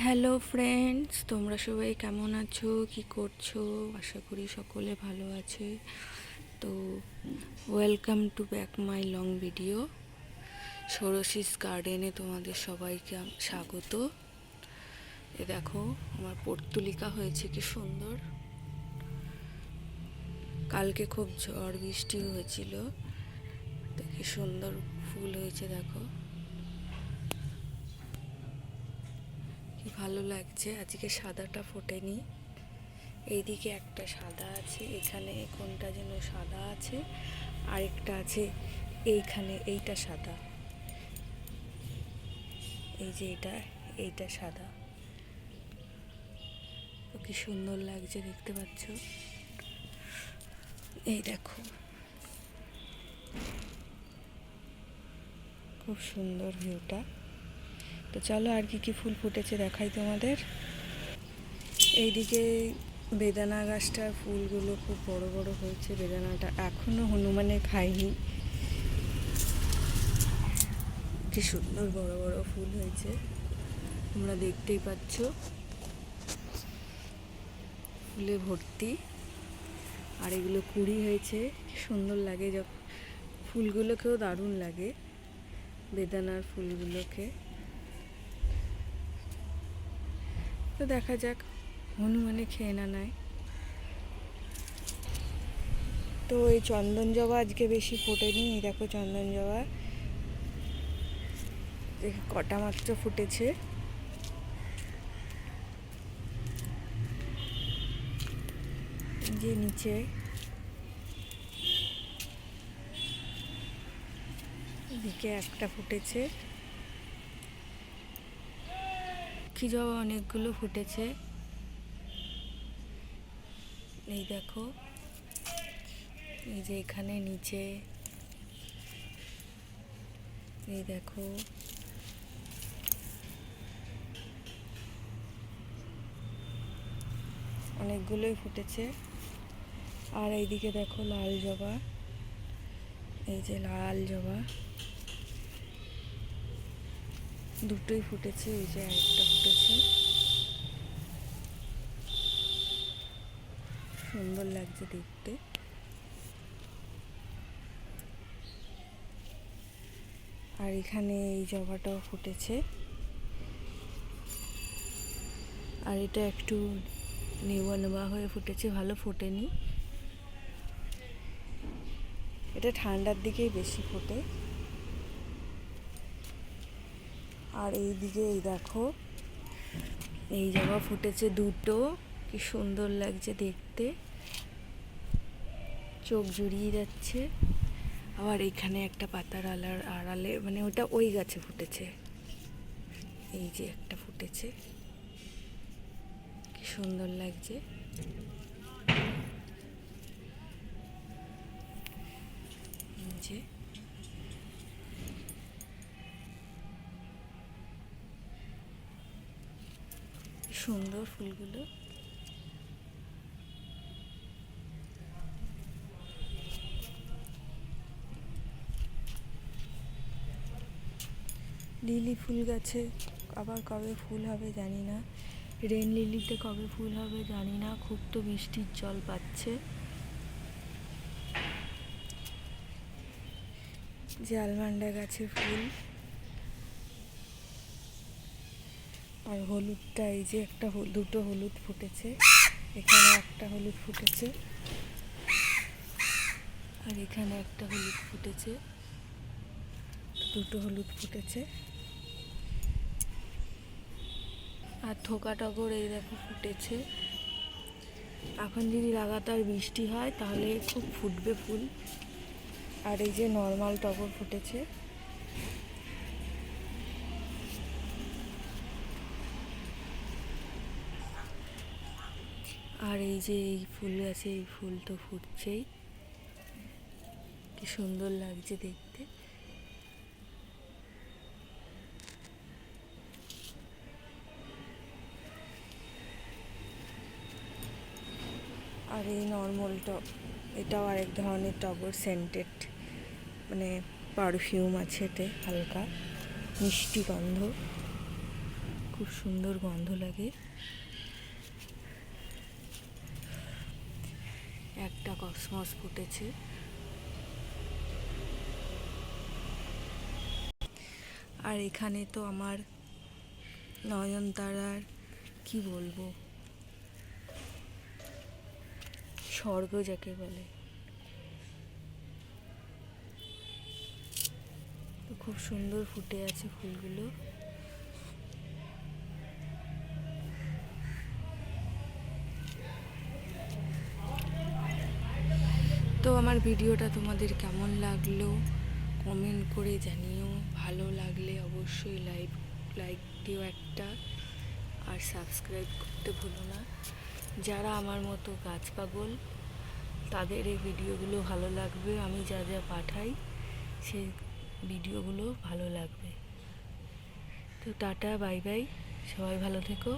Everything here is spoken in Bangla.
হ্যালো ফ্রেন্ডস, তোমরা সবাই কেমন আছো, কি করছো? আশা করি সকলে ভালো আছে। তো welcome to back my long video. ষোড়শীস গার্ডেনে তোমাদের সবাইকে স্বাগত। এ দেখো আমার পর্তুলিকা হয়েছে কি সুন্দর। কালকে খুব ঝড় বৃষ্টি হয়েছিল, তো কি সুন্দর ফুল হয়েছে দেখো, কি ভালো লাগছে। আজকে সাদাটা ফোটেনি, এইদিকে একটা সাদা আছে, এখানে কোনটা যেন সাদা আছে, আরেকটা আছে এইখানে, এইটা সাদা, এই যে এইটা সাদা। তো কি সুন্দর লাগছে দেখতে পাচ্ছ, এই দেখো খুব সুন্দর ভিউটা। তো চলো আর কি কি ফুল ফুটেছে দেখাই তোমাদের। এইদিকে বেদানা গাছটার ফুলগুলো খুব বড় বড় হয়েছে, বেদানাটা এখনো হনুমানে খায়নি, কি সুন্দর বড় বড় ফুল হয়েছে, তোমরা দেখতেই পাচ্ছ, ফুলে ভর্তি। আর এগুলো কুড়ি হয়েছে, কি সুন্দর লাগে, যখন ফুলগুলোকেও দারুণ লাগে, বেদানার ফুলগুলোকে। তো দেখা যাক হনুমানে খেয়ে না নেয়। তো এই চন্দন জবা আজকে বেশি ফোটেনি, এই দেখো চন্দন জবা কটা মাত্র ফুটেছে। যে নিচে দিকে একটা ফুটেছে, কি জবা অনেকগুলো ফুটেছে, এই দেখো, এই যে এখানে নিচে, এই দেখো অনেকগুলোই ফুটেছে। আর এইদিকে দেখো লাল জবা, এই যে লাল জবা দুটোই ফুটেছে, এই যে আরেকটা ফুটেছে, সুন্দর লাগছে দেখতে। আর এখানে এই জবাটাও ফুটেছে, আর এটা একটু নেওয়া নেওয়া হয়ে ফুটেছে, ভালো ফোটেনি, এটা ঠান্ডার দিকেই বেশি ফোটে। আর এই দিকে এই দেখো এই জবা ফুটেছে দুটো, কি সুন্দর লাগছে দেখতে, চোখ জুড়িয়ে যাচ্ছে। আবার এখানে একটা পাতার আড়ালে, মানে ওটা ওই গাছে ফুটেছে, এই যে একটা ফুটেছে, কি সুন্দর লাগছে। যে সুন্দর ফুলগুলো, লিলি ফুল গাছে আবার কবে ফুল হবে জানি না, রেন লিলিতে কবে ফুল হবে জানি না, খুব তো বৃষ্টির জল পাচ্ছে। যে আলমান্ডা গাছের ফুল, আর হলুদটা এই যে একটা দুটো হলুদ ফুটেছে, এখানে একটা হলুদ ফুটেছে, আর এখানে একটা হলুদ ফুটেছে, দুটো হলুদ ফুটেছে। আর থোকা টগর এই দেখো ফুটেছে, এখন যদি লাগাতার বৃষ্টি হয় তাহলে খুব ফুটবে ফুল। আর এই যে নর্মাল টগর ফুটেছে, আর এই যে এই ফুল আছে, এই ফুল তো ফুটছেই, কি সুন্দর লাগছে দেখতে। আর এই নর্মাল এটাও আরেক ধরনের টগর, সেন্টেড, মানে পারফিউম আছে এতে, হালকা মিষ্টি গন্ধ, খুব সুন্দর গন্ধ লাগে। একটা কসমস ফুটেছে। আর এখানে তো আমার নয়নতারার কি বলবো, স্বর্গ যাকে বলে। তো খুব সুন্দর ফুটে আছে ফুলগুলো। তো আমার ভিডিওটা তোমাদের কেমন লাগলো কমেন্ট করে জানিও। ভালো লাগলে অবশ্যই লাইক দিও একটা, আর সাবস্ক্রাইব করতে ভুলো না। যারা আমার মতো গাছ পাগল তাদের এই ভিডিওগুলো ভালো লাগবে। আমি যা যা পাঠাই সেই ভিডিওগুলো ভালো লাগবে। তো টাটা, বাই বাই, সবাই ভালো থেকো।